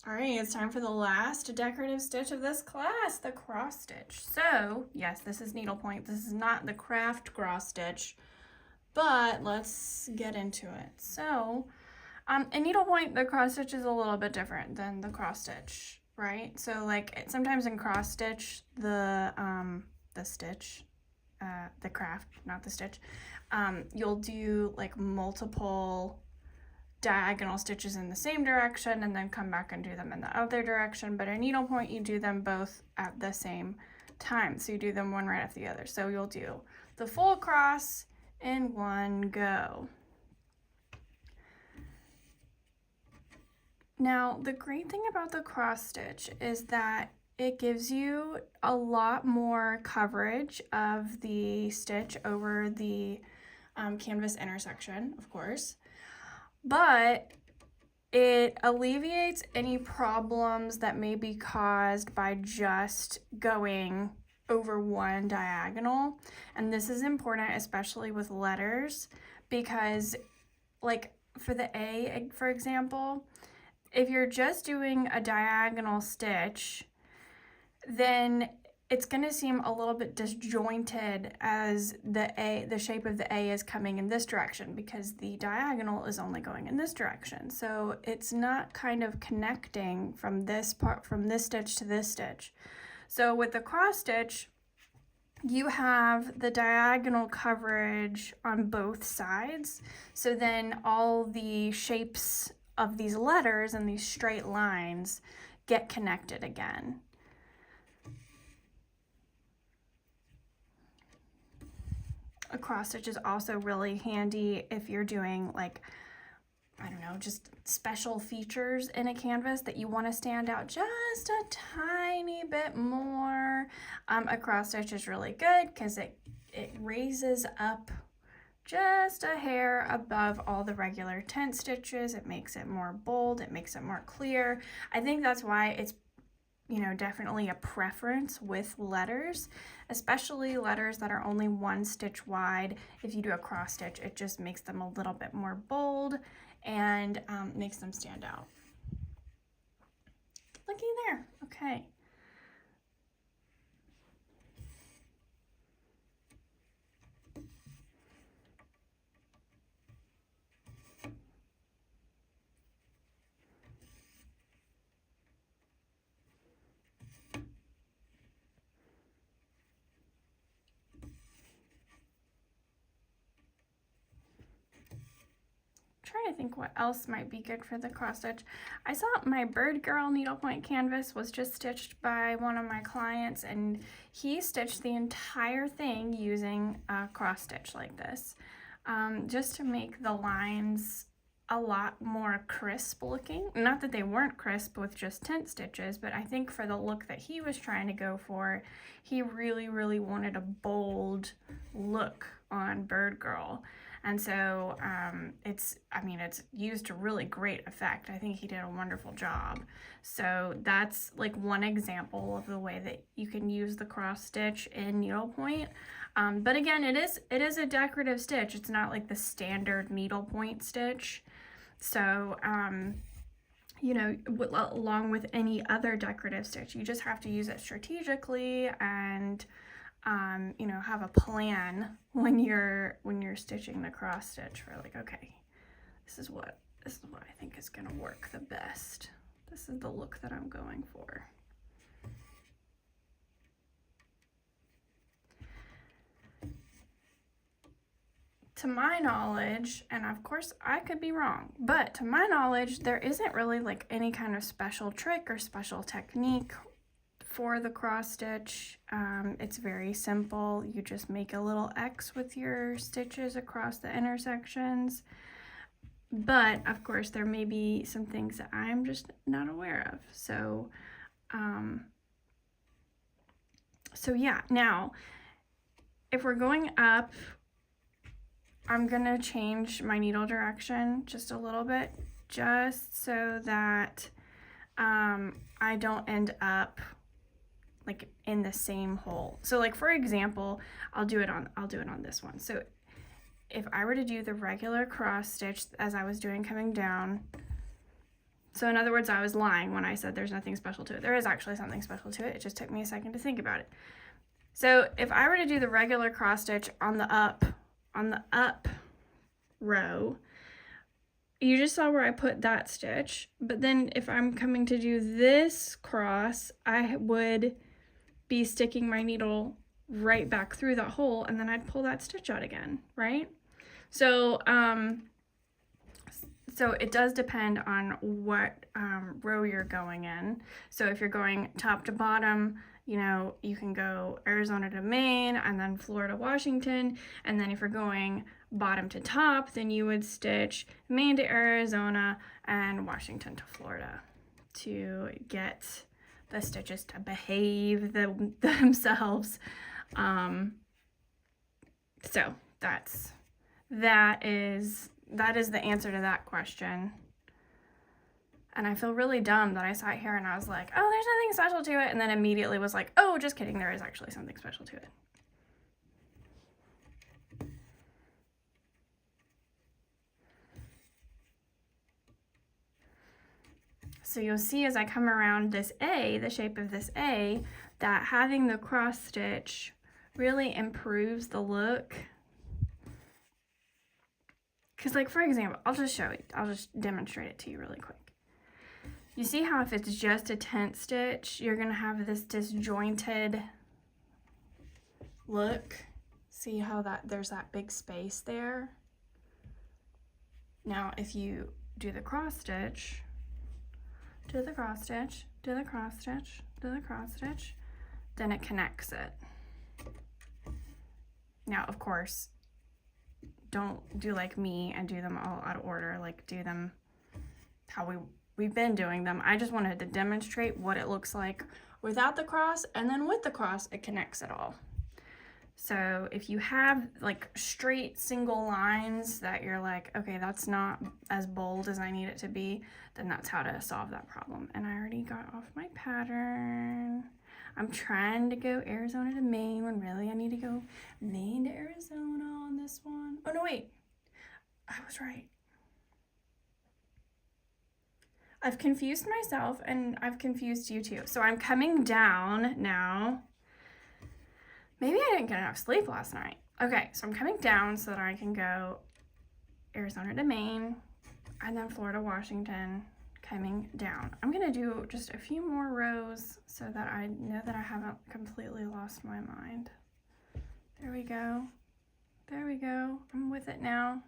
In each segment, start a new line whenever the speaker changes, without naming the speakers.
All right, it's time for the last decorative stitch of this class, the cross stitch. So, yes, this is needlepoint. This is not the craft cross stitch, but let's get into it. So, in needlepoint, the cross stitch is a little bit different than the cross stitch, right? So, like, sometimes in cross stitch, the stitch, the craft, not the stitch, you'll do like multiple diagonal stitches in the same direction and then come back and do them in the other direction. But in needlepoint, you do them both at the same time. So you do them one right after the other. So you'll do the full cross in one go. Now, the great thing about the cross stitch is that it gives you a lot more coverage of the stitch over the canvas intersection, of course. But it alleviates any problems that may be caused by just going over one diagonal. And this is important, especially with letters, because like for the A, for example, if you're just doing a diagonal stitch, then it's going to seem a little bit disjointed as the shape of the A is coming in this direction because the diagonal is only going in this direction. So it's not kind of connecting from this stitch to this stitch. So with the cross stitch, you have the diagonal coverage on both sides. So then all the shapes of these letters and these straight lines get connected again. A cross stitch is also really handy if you're doing like, I don't know, just special features in a canvas that you want to stand out just a tiny bit more. A cross stitch is really good because it raises up just a hair above all the regular tent stitches. It makes it more bold, it makes it more clear. I think that's why it's, you know, definitely a preference with letters, especially letters that are only one stitch wide. If you do a cross stitch, it just makes them a little bit more bold and makes them stand out. Looky there, okay. Trying to think what else might be good for the cross stitch. I saw my Bird Girl needlepoint canvas was just stitched by one of my clients, and he stitched the entire thing using a cross stitch like this, just to make the lines a lot more crisp looking. Not that they weren't crisp with just tent stitches, but I think for the look that he was trying to go for, he really wanted a bold look on Bird Girl. And so it's used to really great effect. I think he did a wonderful job. So that's like one example of the way that you can use the cross stitch in needlepoint. But again, it is a decorative stitch. It's not like the standard needlepoint stitch. So, you know, along with any other decorative stitch, you just have to use it strategically and you know, have a plan when you're stitching the cross stitch for like, okay, this is what I think is gonna work the best. This is the look that I'm going for. To my knowledge, and of course I could be wrong, but to my knowledge, there isn't really like any kind of special trick or special technique for the cross stitch. It's very simple. You just make a little X with your stitches across the intersections. But of course, there may be some things that I'm just not aware of. So, yeah. Now, if we're going up, I'm gonna change my needle direction just a little bit, just so that I don't end up like in the same hole. So like for example, I'll do it on this one. So if I were to do the regular cross stitch as I was doing coming down, So in other words, I was lying when I said there's nothing special to it. There is actually something special to it. It just took me a second to think about it. So if I were to do the regular cross stitch on the up row, you just saw where I put that stitch, but then if I'm coming to do this cross, I would be sticking my needle right back through that hole, and then I'd pull that stitch out again, right? So so it does depend on what row you're going in. So if you're going top to bottom, you know, you can go Arizona to Maine and then Florida, Washington. And then if you're going bottom to top, then you would stitch Maine to Arizona and Washington to Florida to get the stitches to behave themselves. So that is the answer to that question. And I feel really dumb that I sat here and I was like, oh, there's nothing special to it, and then immediately was like, oh, just kidding, there is actually something special to it. So you'll see as I come around this A, the shape of this A, that having the cross stitch really improves the look. Because, like, for example, I'll just demonstrate it to you really quick. You see how if it's just a tent stitch, you're going to have this disjointed look? See how there's that big space there? Now, if you do the cross stitch, do the cross stitch, do the cross stitch, do the cross stitch, then it connects it. Now, of course, don't do like me and do them all out of order, like do them how we've been doing them. I just wanted to demonstrate what it looks like without the cross, and then with the cross, it connects it all. So if you have like straight single lines that you're like, okay, that's not as bold as I need it to be, then that's how to solve that problem. And I already got off my pattern. I'm trying to go Arizona to Maine when really I need to go Maine to Arizona on this one. Oh no, wait, I was right. I've confused myself and I've confused you too. So I'm coming down now. Maybe I didn't get enough sleep last night. Okay, so I'm coming down so that I can go Arizona to Maine and then Florida, Washington, coming down. I'm gonna do just a few more rows so that I know that I haven't completely lost my mind. There we go. There we go. I'm with it now.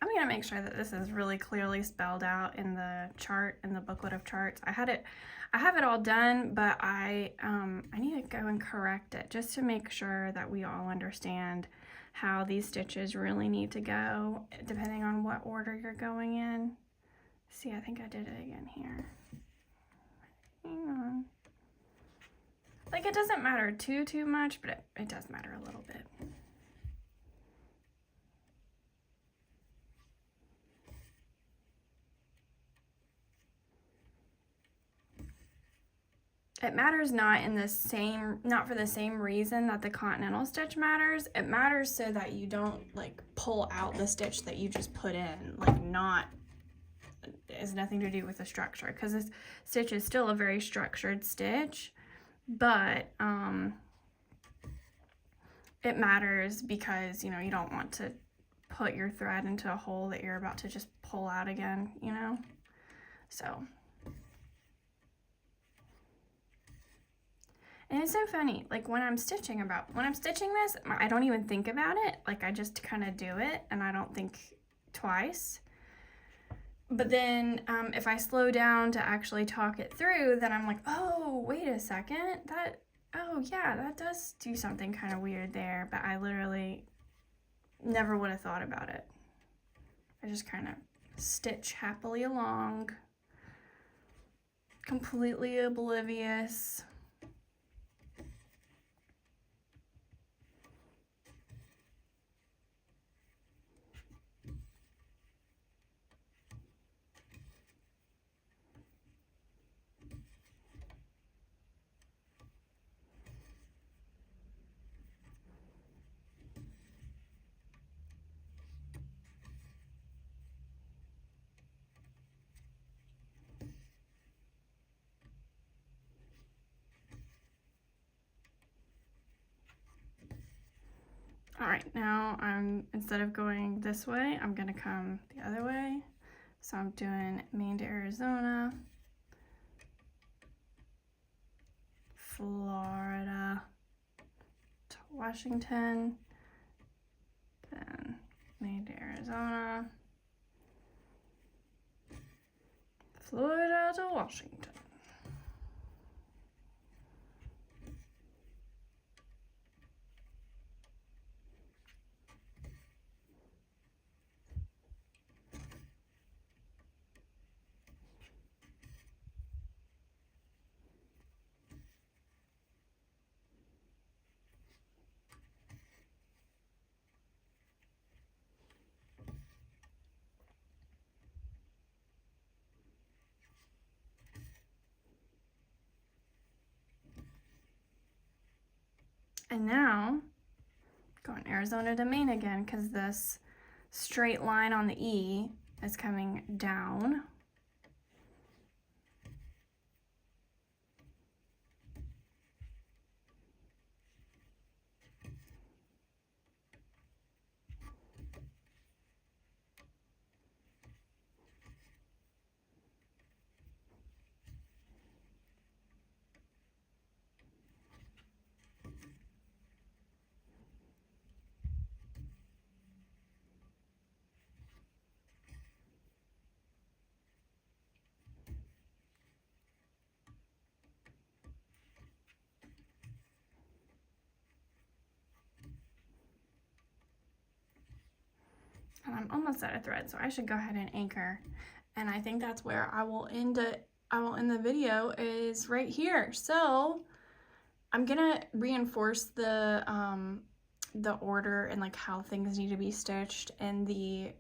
I'm gonna make sure that this is really clearly spelled out in the chart, in the booklet of charts. I have it all done, but I need to go and correct it just to make sure that we all understand how these stitches really need to go, depending on what order you're going in. See, I think I did it again here. Hang on. Like, it doesn't matter too much, but it does matter a little bit. It matters not for the same reason that the continental stitch matters. It matters so that you don't like pull out the stitch that you just put in, it has nothing to do with the structure, because this stitch is still a very structured stitch, but it matters because, you know, you don't want to put your thread into a hole that you're about to just pull out again, you know? So. And it's so funny, like when I'm stitching this, I don't even think about it. Like I just kind of do it and I don't think twice. But then if I slow down to actually talk it through, then I'm like, oh, wait a second. Oh yeah, that does do something kind of weird there. But I literally never would have thought about it. I just kind of stitch happily along, completely oblivious. right, now instead of going this way, I'm gonna come the other way. So I'm doing Maine to Arizona, Florida to Washington, then Maine to Arizona, Florida to Washington. And now, going Arizona to Maine again, because this straight line on the E is coming down. And I'm almost out of thread, so I should go ahead and anchor. And I think that's where I will end it. I will end the video is right here. So I'm gonna reinforce the order and like how things need to be stitched in the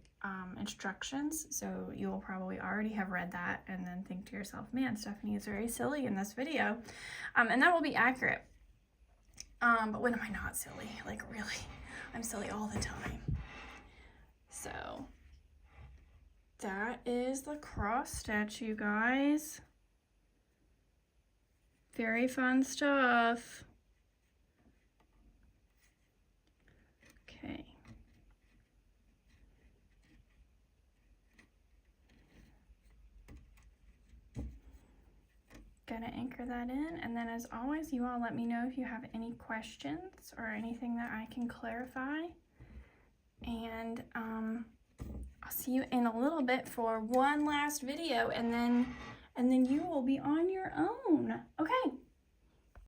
instructions. So you will probably already have read that and then think to yourself, man, Stephanie is very silly in this video. And that will be accurate. But when am I not silly? Like really, I'm silly all the time. So that is the cross stitch, you guys. Very fun stuff. Okay. Gonna anchor that in, and then as always, you all let me know if you have any questions or anything that I can clarify. And I'll see you in a little bit for one last video, and then you will be on your own. Okay,